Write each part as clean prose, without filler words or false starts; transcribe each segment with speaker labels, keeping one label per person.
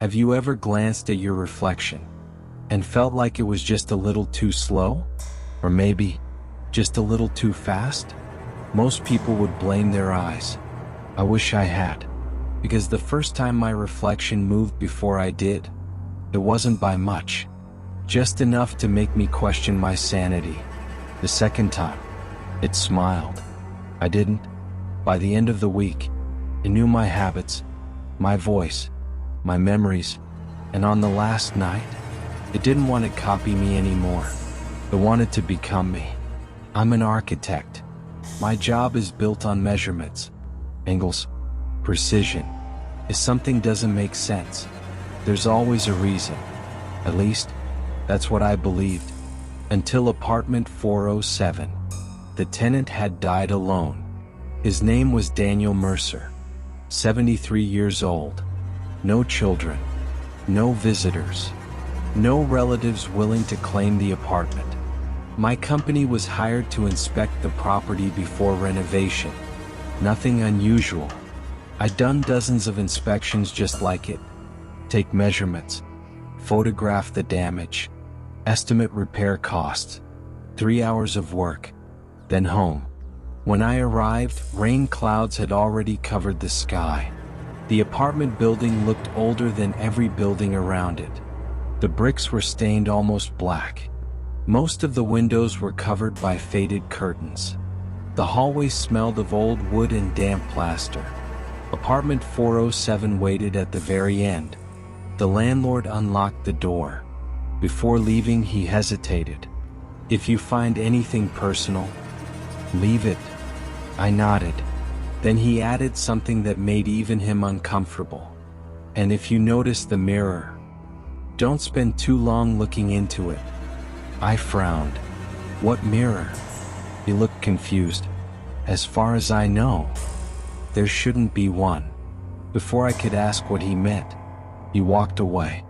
Speaker 1: Have you ever glanced at your reflection and felt like it was just a little too slow? Or maybe just a little too fast? Most people would blame their eyes. I wish I had. Because the first time my reflection moved before I did, it wasn't by much. Just enough to make me question my sanity. The second time, it smiled. I didn't. By the end of the week, it knew my habits, my voice, my memories, and on the last night, it didn't want to copy me anymore. It wanted to become me. I'm an architect. My job is built on measurements, angles, precision. If something doesn't make sense, there's always a reason. At least, that's what I believed. Until apartment 407. The tenant had died alone. His name was Daniel Mercer, 73 years old. No children, no visitors, no relatives willing to claim the apartment. My company was hired to inspect the property before renovation. Nothing unusual. I'd done dozens of inspections just like it. Take measurements, photograph the damage, estimate repair costs. 3 hours of work, then home. When I arrived, rain clouds had already covered the sky. The apartment building looked older than every building around it. The bricks were stained almost black. Most of the windows were covered by faded curtains. The hallway smelled of old wood and damp plaster. Apartment 407 waited at the very end. The landlord unlocked the door. Before leaving, he hesitated. "If you find anything personal, leave it." I nodded. Then he added something that made even him uncomfortable. "And if you notice the mirror, don't spend too long looking into it." I frowned. "What mirror?" He looked confused. "As far as I know, there shouldn't be one." Before I could ask what he meant, he walked away.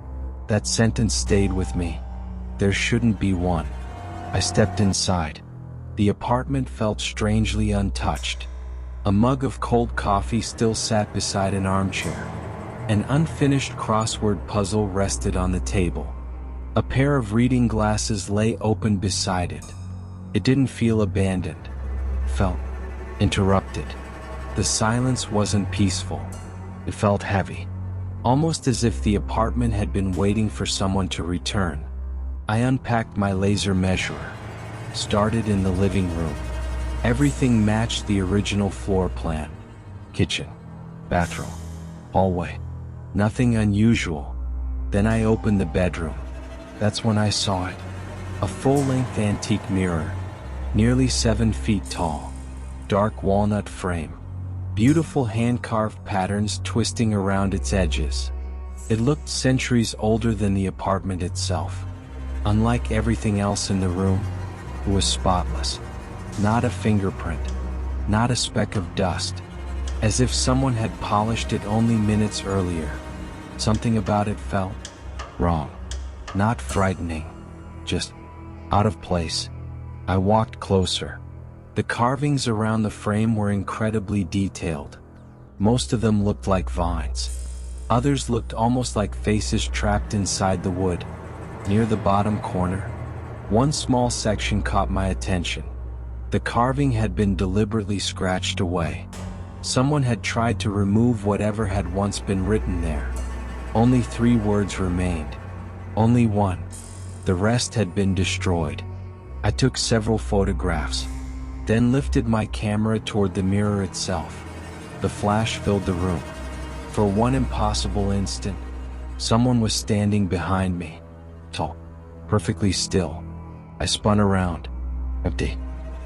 Speaker 1: That sentence stayed with me. There shouldn't be one. I stepped inside. The apartment felt strangely untouched. A mug of cold coffee still sat beside an armchair. An unfinished crossword puzzle rested on the table. A pair of reading glasses lay open beside it. It didn't feel abandoned. It felt interrupted. The silence wasn't peaceful. It felt heavy. Almost as if the apartment had been waiting for someone to return. I unpacked my laser measurer. Started in the living room. Everything matched the original floor plan. Kitchen, bathroom, hallway. Nothing unusual. Then I opened the bedroom. That's when I saw it. A full-length antique mirror, nearly 7 feet tall. Dark walnut frame. Beautiful hand-carved patterns twisting around its edges. It looked centuries older than the apartment itself. Unlike everything else in the room, it was spotless. Not a fingerprint, not a speck of dust, as if someone had polished it only minutes earlier. Something about it felt wrong, not frightening, just out of place. I walked closer. The carvings around the frame were incredibly detailed. Most of them looked like vines. Others looked almost like faces trapped inside the wood. Near the bottom corner, one small section caught my attention. The carving had been deliberately scratched away. Someone had tried to remove whatever had once been written there. Only 3 words remained. Only one. The rest had been destroyed. I took several photographs, then lifted my camera toward the mirror itself. The flash filled the room. For one impossible instant, someone was standing behind me. Tall, perfectly still. I spun around. Empty.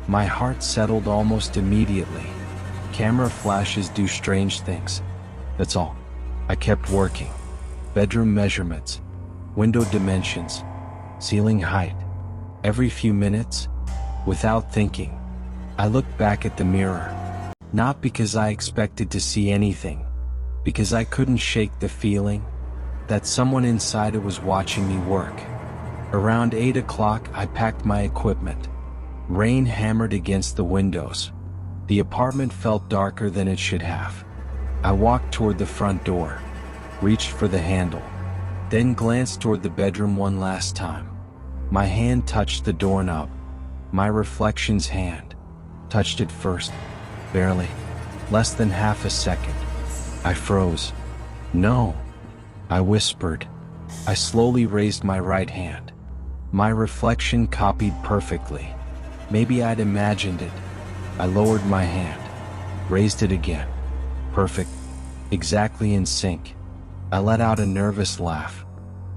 Speaker 1: My heart settled almost immediately. Camera flashes do strange things. That's all. I kept working. Bedroom measurements, window dimensions, ceiling height. Every few minutes, without thinking, I looked back at the mirror. Not because I expected to see anything, because I couldn't shake the feeling that someone inside it was watching me work. Around 8 o'clock, I packed my equipment. Rain hammered against the windows. The apartment felt darker than it should have. I walked toward the front door. reached for the handle, then glanced toward the bedroom one last time. My hand touched the doorknob. My reflection's hand touched it first, barely, less than half a second. I froze. "No," I whispered. I slowly raised my right hand. My reflection copied perfectly. Maybe I'd imagined it. I lowered my hand, raised it again. Perfect. Exactly in sync. I let out a nervous laugh.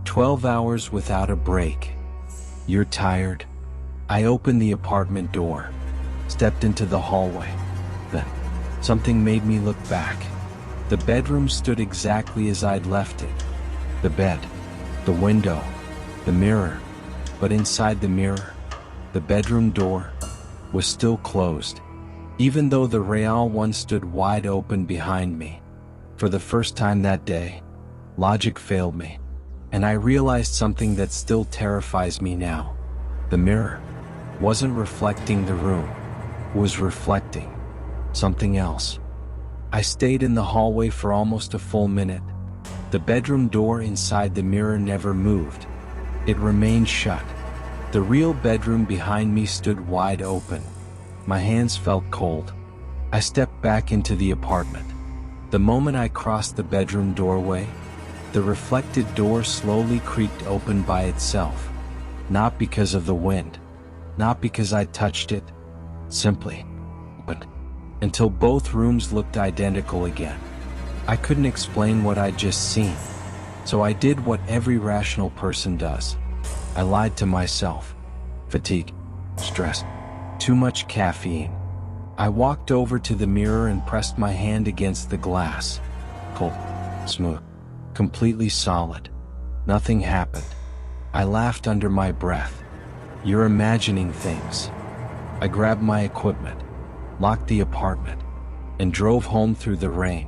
Speaker 1: 12 hours without a break. "You're tired?" I opened the apartment door, stepped into the hallway. Then, something made me look back. The bedroom stood exactly as I'd left it. The bed, the window, the mirror. But inside the mirror, the bedroom door was still closed, even though the real one stood wide open behind me. For the first time that day, logic failed me, and I realized something that still terrifies me now. The mirror wasn't reflecting the room, it was reflecting something else. I stayed in the hallway for almost a full minute. The bedroom door inside the mirror never moved. It remained shut. The real bedroom behind me stood wide open. My hands felt cold. I stepped back into the apartment. The moment I crossed the bedroom doorway, the reflected door slowly creaked open by itself. Not because of the wind, not because I touched it, simply but until both rooms looked identical again. I couldn't explain what I'd just seen, so I did what every rational person does. I lied to myself. Fatigue, stress, too much caffeine. I walked over to the mirror and pressed my hand against the glass. Cold, smooth, completely solid. Nothing happened. I laughed under my breath. "You're imagining things." I grabbed my equipment, locked the apartment, and drove home through the rain.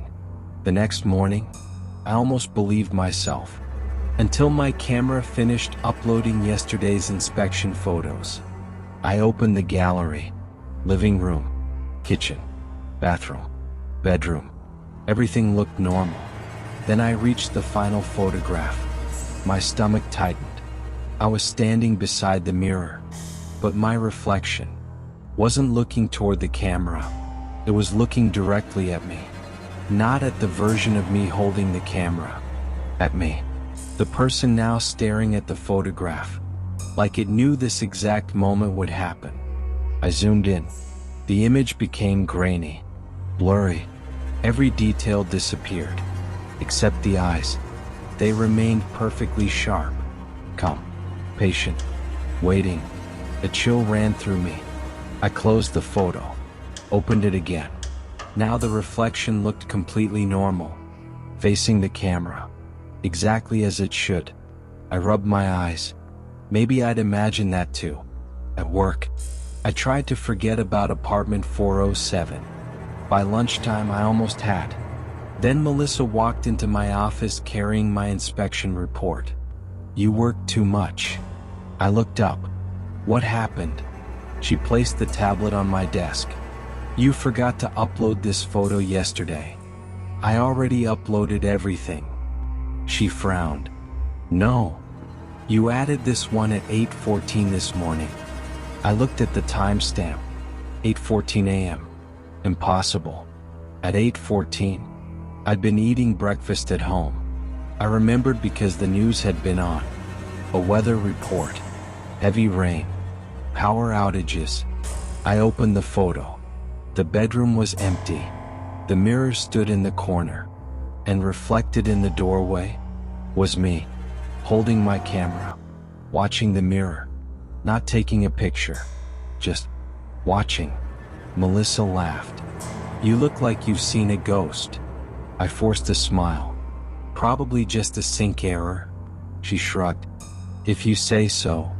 Speaker 1: The next morning, I almost believed myself, until my camera finished uploading yesterday's inspection photos. I opened the gallery, living room, kitchen, bathroom, bedroom. Everything looked normal. Then I reached the final photograph. My stomach tightened. I was standing beside the mirror, but my reflection wasn't looking toward the camera. It was looking directly at me. Not at the version of me holding the camera. At me. The person now staring at the photograph, like it knew this exact moment would happen. I zoomed in. The image became grainy, blurry. Every detail disappeared, except the eyes. They remained perfectly sharp, calm, patient, waiting. A chill ran through me. I closed the photo, opened it again. Now the reflection looked completely normal, facing the camera, exactly as it should. I rubbed my eyes. Maybe I'd imagined that too. At work, I tried to forget about apartment 407. By lunchtime, I almost had. Then Melissa walked into my office carrying my inspection report. "You worked too much." I looked up. "What happened?" She placed the tablet on my desk. "You forgot to upload this photo yesterday." "I already uploaded everything." She frowned. "No. You added this one at 8:14 this morning." I looked at the timestamp. 8:14 a.m. Impossible. At 8:14, I'd been eating breakfast at home. I remembered because the news had been on. A weather report. Heavy rain. Power outages. I opened the photo. The bedroom was empty. The mirror stood in the corner, and reflected in the doorway was me, holding my camera, watching the mirror, not taking a picture, just watching. Melissa laughed. "You look like you've seen a ghost." I forced a smile. "Probably just a sync error." She shrugged. "If you say so."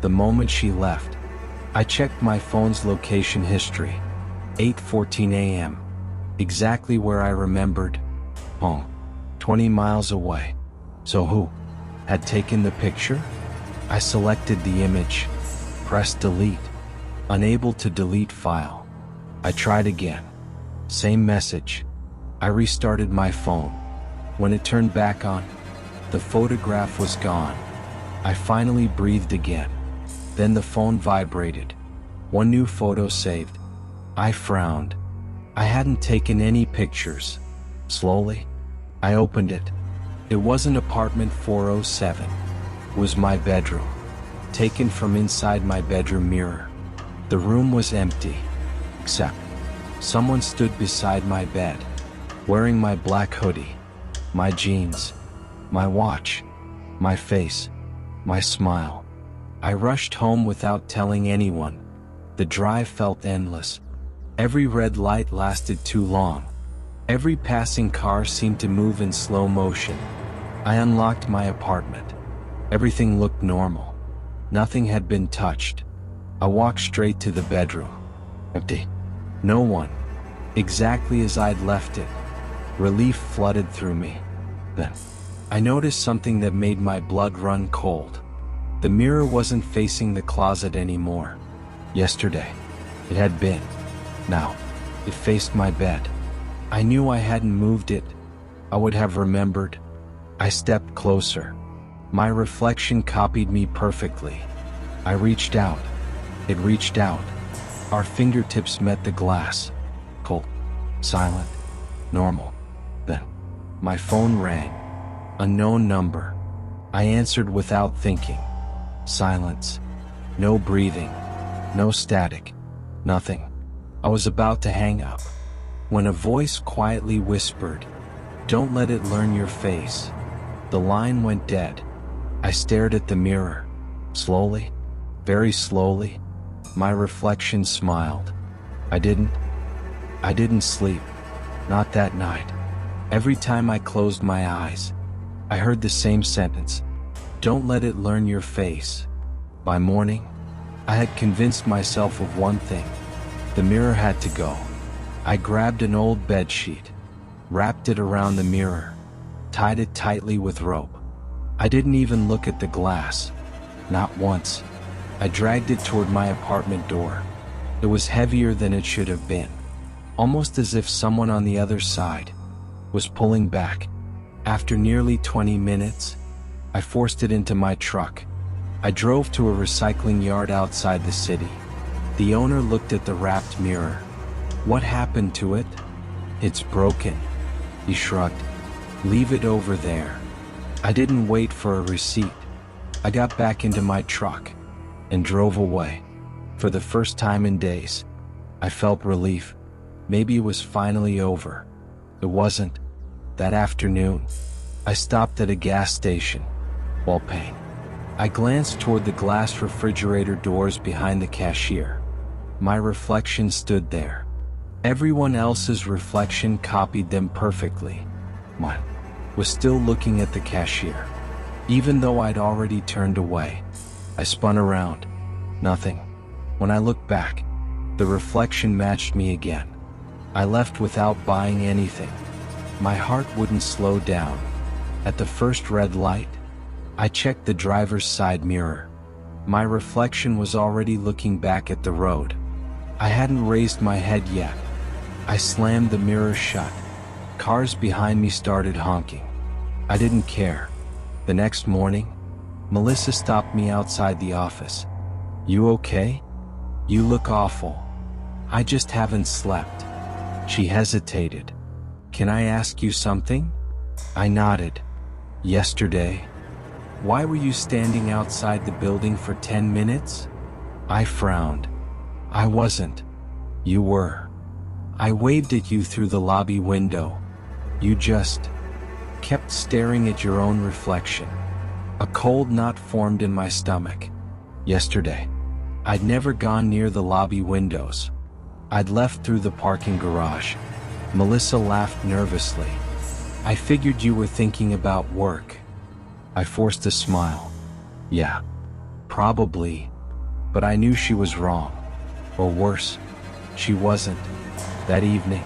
Speaker 1: The moment she left, I checked my phone's location history. 8:14 a.m. Exactly where I remembered. Home. 20 miles away. So who had taken the picture? I selected the image. Pressed delete. Unable to delete file. I tried again. Same message. I restarted my phone. When it turned back on, the photograph was gone. I finally breathed again. Then the phone vibrated. One new photo saved. I frowned. I hadn't taken any pictures. Slowly, I opened it. It wasn't apartment 407. It was my bedroom, taken from inside my bedroom mirror. The room was empty, except someone stood beside my bed, wearing my black hoodie, my jeans, my watch, my face, my smile. I rushed home without telling anyone. The drive felt endless. Every red light lasted too long. Every passing car seemed to move in slow motion. I unlocked my apartment. Everything looked normal. Nothing had been touched. I walked straight to the bedroom. Empty. No one. Exactly as I'd left it. Relief flooded through me. Then, I noticed something that made my blood run cold. The mirror wasn't facing the closet anymore. Yesterday, it had been. Now, it faced my bed. I knew I hadn't moved it. I would have remembered. I stepped closer. My reflection copied me perfectly. I reached out. It reached out. Our fingertips met the glass. Cold, silent, normal. Then, my phone rang. Unknown number. I answered without thinking. Silence. No breathing. No static. Nothing. I was about to hang up when a voice quietly whispered, "Don't let it learn your face." The line went dead. I stared at the mirror. Slowly, very slowly, my reflection smiled. I didn't sleep. Not that night. Every time I closed my eyes, I heard the same sentence. Don't let it learn your face. By morning, I had convinced myself of one thing. The mirror had to go. I grabbed an old bed sheet, wrapped it around the mirror, tied it tightly with rope. I didn't even look at the glass. Not once. I dragged it toward my apartment door. It was heavier than it should have been, almost as if someone on the other side was pulling back. After nearly 20 minutes, I forced it into my truck. I drove to a recycling yard outside the city. The owner looked at the wrapped mirror. "What happened to it?" "It's broken." He shrugged. "Leave it over there." I didn't wait for a receipt. I got back into my truck and drove away. For the first time in days, I felt relief. Maybe it was finally over. It wasn't. That afternoon, I stopped at a gas station while paying. I glanced toward the glass refrigerator doors behind the cashier. My reflection stood there. Everyone else's reflection copied them perfectly. Mine was still looking at the cashier. Even though I'd already turned away, I spun around. Nothing. When I looked back, the reflection matched me again. I left without buying anything. My heart wouldn't slow down. At the first red light, I checked the driver's side mirror. My reflection was already looking back at the road. I hadn't raised my head yet. I slammed the mirror shut. Cars behind me started honking. I didn't care. The next morning, Melissa stopped me outside the office. "You okay? You look awful." "I just haven't slept." She hesitated. "Can I ask you something?" I nodded. "Yesterday, why were you standing outside the building for 10 minutes? I frowned. "I wasn't." "You were. I waved at you through the lobby window. You just kept staring at your own reflection." A cold knot formed in my stomach. Yesterday, I'd never gone near the lobby windows. I'd left through the parking garage. Melissa laughed nervously. "I figured you were thinking about work." I forced a smile. "Yeah, probably." But I knew she was wrong. Or worse, she wasn't. That evening,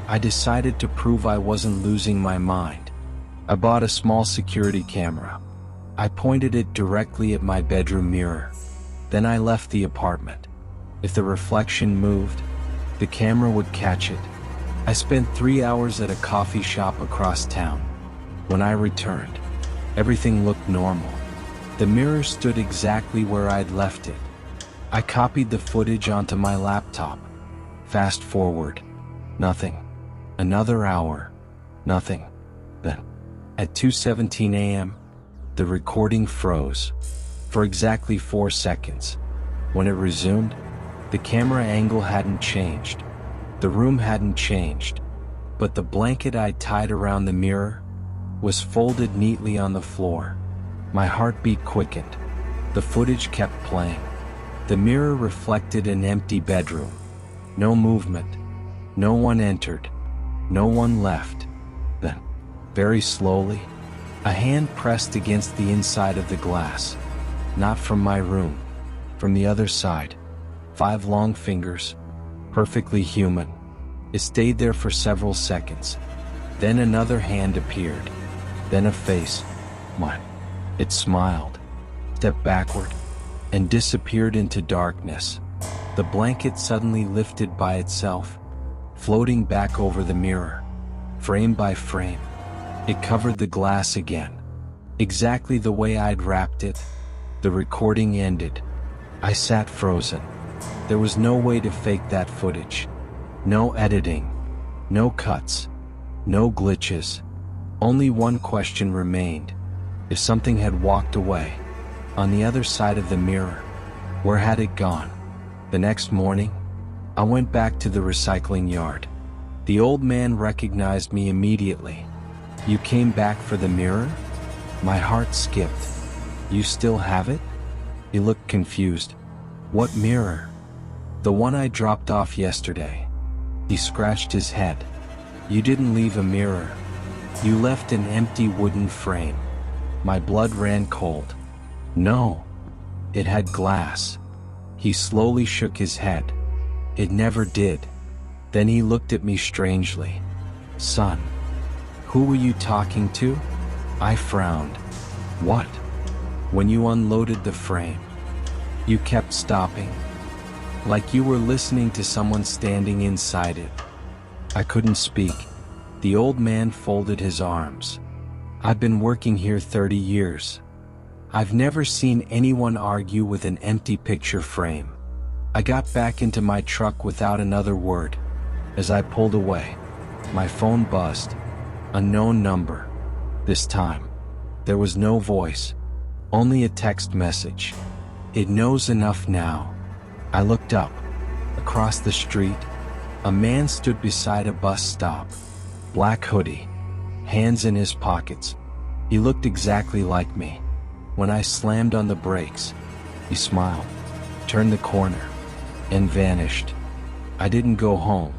Speaker 1: I decided to prove I wasn't losing my mind. I bought a small security camera. I pointed it directly at my bedroom mirror. Then I left the apartment. If the reflection moved, the camera would catch it. I spent 3 hours at a coffee shop across town. When I returned, everything looked normal. The mirror stood exactly where I'd left it. I copied the footage onto my laptop. Fast forward. Nothing. Another hour. Nothing. Then, at 2:17 a.m., the recording froze for exactly 4 seconds. When it resumed, the camera angle hadn't changed. The room hadn't changed. But the blanket I'd tied around the mirror was folded neatly on the floor. My heartbeat quickened. The footage kept playing. The mirror reflected an empty bedroom. No movement. No one entered. No one left. Then, very slowly, a hand pressed against the inside of the glass. Not from my room. From the other side. 5 long fingers. Perfectly human. It stayed there for several seconds. Then another hand appeared. Then a face. Mine. It smiled, stepped backward, and disappeared into darkness. The blanket suddenly lifted by itself, floating back over the mirror, frame by frame. It covered the glass again, exactly the way I'd wrapped it. The recording ended. I sat frozen. There was no way to fake that footage. No editing. No cuts. No glitches. Only one question remained. If something had walked away, on the other side of the mirror, where had it gone? The next morning, I went back to the recycling yard. The old man recognized me immediately. "You came back for the mirror?" My heart skipped. "You still have it?" He looked confused. "What mirror?" "The one I dropped off yesterday." He scratched his head. "You didn't leave a mirror. You left an empty wooden frame." My blood ran cold. "No. It had glass." He slowly shook his head. "It never did." Then he looked at me strangely. "Son, who were you talking to?" I frowned. "What?" "When you unloaded the frame. You kept stopping. Like you were listening to someone standing inside it." I couldn't speak. The old man folded his arms. "I've been working here 30 years. I've never seen anyone argue with an empty picture frame." I got back into my truck without another word. As I pulled away, my phone buzzed. Unknown number. This time, there was no voice, only a text message. "It knows enough now." I looked up. Across the street, a man stood beside a bus stop. Black hoodie. Hands in his pockets. He looked exactly like me. When I slammed on the brakes, he smiled, turned the corner, and vanished. I didn't go home.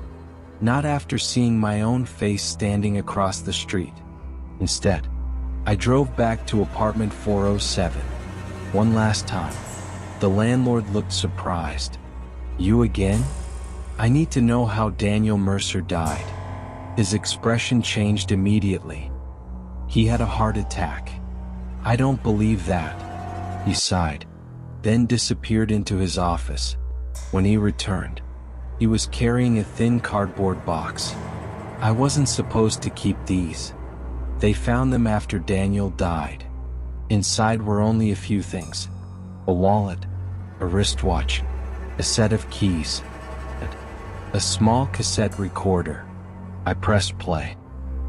Speaker 1: Not after seeing my own face standing across the street. Instead, I drove back to apartment 407. One last time. The landlord looked surprised. "You again?" "I need to know how Daniel Mercer died." His expression changed immediately. "He had a heart attack." "I don't believe that." He sighed, then disappeared into his office. When he returned, he was carrying a thin cardboard box. "I wasn't supposed to keep these. They found them after Daniel died. Inside were only a few things. A wallet, a wristwatch, a set of keys, and a small cassette recorder." I pressed play.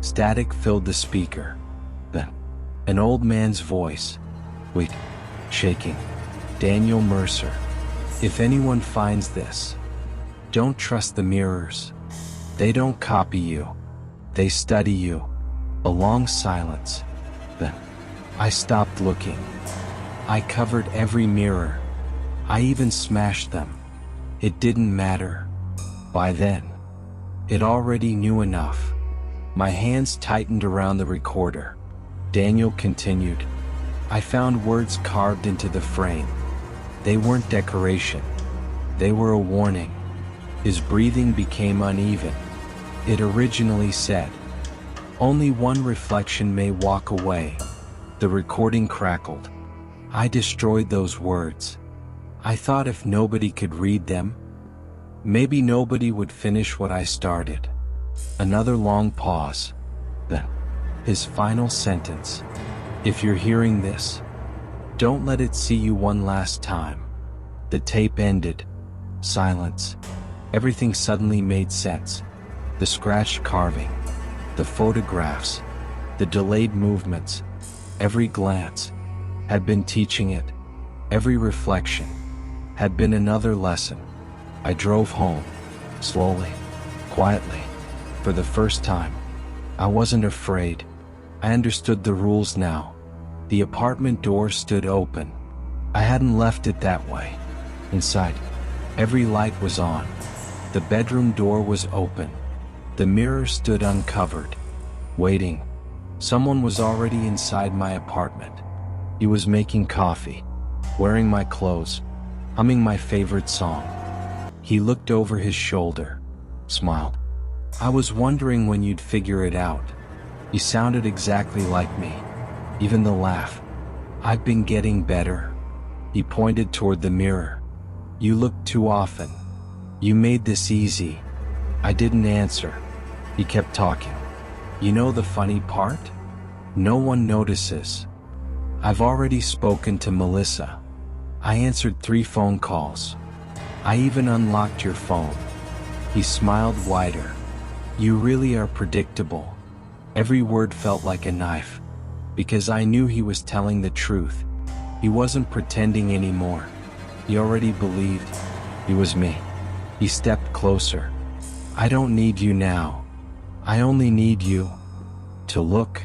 Speaker 1: Static filled the speaker. Then, an old man's voice. "Wait," shaking. "Daniel Mercer. If anyone finds this, don't trust the mirrors. They don't copy you. They study you." A long silence. Then, I stopped looking. I covered every mirror. I even smashed them. It didn't matter. By then, it already knew enough. My hands tightened around the recorder. Daniel continued. "I found words carved into the frame. They weren't decoration. They were a warning." His breathing became uneven. It originally said, "Only one reflection may walk away." The recording crackled. I destroyed those words. I thought if nobody could read them, maybe nobody would finish what I started. Another long pause. Then, His final sentence. If you're hearing this, don't let it see you one last time. The tape ended. Silence. Everything suddenly made sense. The scratched carving, the photographs, the delayed movements, every glance had been teaching it. Every reflection had been another lesson. I drove home, slowly, quietly. For the first time, I wasn't afraid. I understood the rules now. The apartment door stood open. I hadn't left it that way. Inside, every light was on. The bedroom door was open. The mirror stood uncovered, waiting. Someone was already inside my apartment. He was making coffee, wearing my clothes, humming my favorite song. He looked over his shoulder, smiled. I was wondering when you'd figure it out. You sounded exactly like me. Even the laugh. I've been getting better. He pointed toward the mirror. You look too often. You made this easy. I didn't answer. He kept talking. You know the funny part? No one notices. I've already spoken to Melissa. I answered 3 phone calls. I even unlocked your phone. He smiled wider. You really are predictable. Every word felt like a knife, because I knew he was telling the truth. He wasn't pretending anymore. He already believed he was me. He stepped closer. I don't need you now. I only need you to look.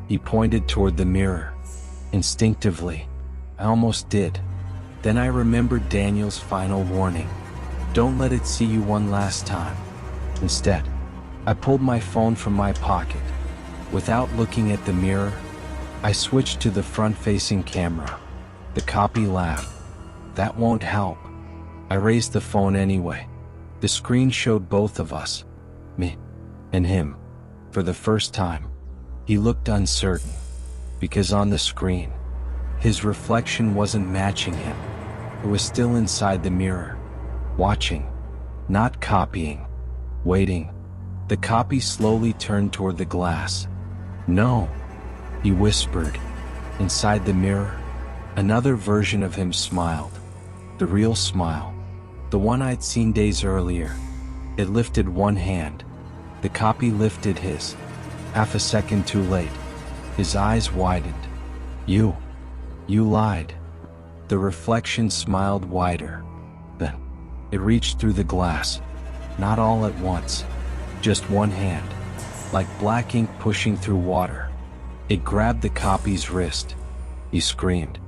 Speaker 1: He pointed toward the mirror. Instinctively, I almost did. Then I remembered Daniel's final warning. Don't let it see you one last time. Instead, I pulled my phone from my pocket. Without looking at the mirror, I switched to the front-facing camera. The copy laughed. That won't help. I raised the phone anyway. The screen showed both of us, me and him. For the first time, he looked uncertain, because on the screen, his reflection wasn't matching him. It was still inside the mirror, watching, not copying, waiting. The copy slowly turned toward the glass. No, he whispered. Inside the mirror, another version of him smiled. The real smile. The one I'd seen days earlier. It lifted one hand. The copy lifted his. Half a second too late. His eyes widened. You lied. The reflection smiled wider. Then, it reached through the glass. Not all at once. Just one hand. Like black ink pushing through water. It grabbed the copy's wrist. He screamed.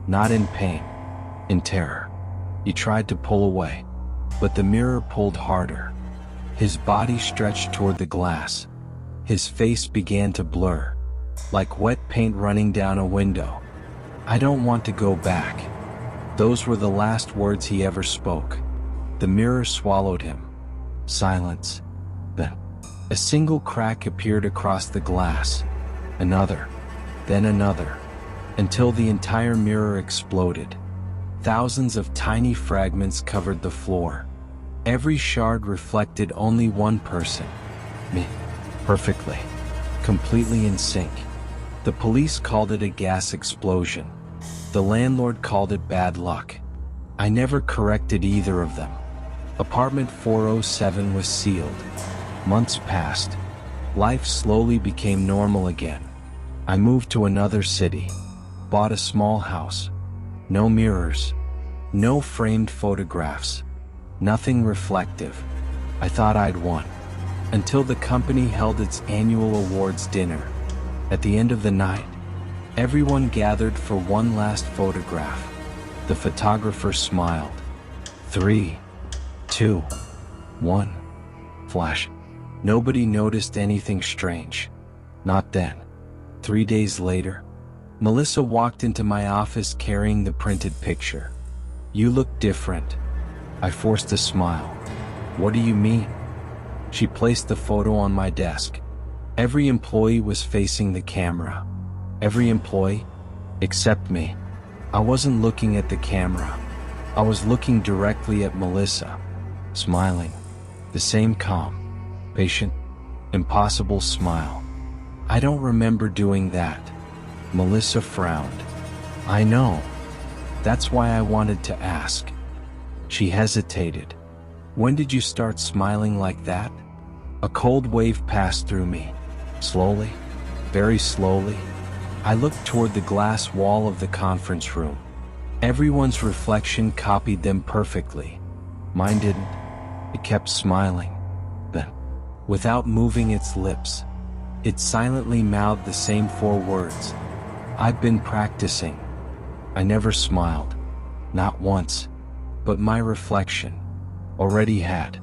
Speaker 1: Not in pain. In terror. He tried to pull away. But the mirror pulled harder. His body stretched toward the glass. His face began to blur. Like wet paint running down a window. I don't want to go back. Those were the last words he ever spoke. The mirror swallowed him. Silence. Then, a single crack appeared across the glass. Another. Then another. Until the entire mirror exploded. Thousands of tiny fragments covered the floor. Every shard reflected only one person. Me. Perfectly. Completely in sync. The police called it a gas explosion. The landlord called it bad luck. I never corrected either of them. Apartment 407 was sealed. Months passed. Life slowly became normal again. I moved to another city. Bought a small house. No mirrors. No framed photographs. Nothing reflective. I thought I'd won. Until the company held its annual awards dinner. At the end of the night, everyone gathered for one last photograph. The photographer smiled. 3, 2, 1. Flash. Nobody noticed anything strange. Not then. 3 days later, Melissa walked into my office carrying the printed picture. You look different. I forced a smile. What do you mean? She placed the photo on my desk. Every employee was facing the camera. Every employee, except me. I wasn't looking at the camera. I was looking directly at Melissa, smiling. The same calm, patient, impossible smile. I don't remember doing that. Melissa frowned. I know. That's why I wanted to ask. She hesitated. When did you start smiling like that? A cold wave passed through me. Slowly, very slowly. I looked toward the glass wall of the conference room. Everyone's reflection copied them perfectly. Mine didn't. It kept smiling. Then, without moving its lips, it silently mouthed the same 4 words. I've been practicing. I never smiled. Not once. But my reflection already had.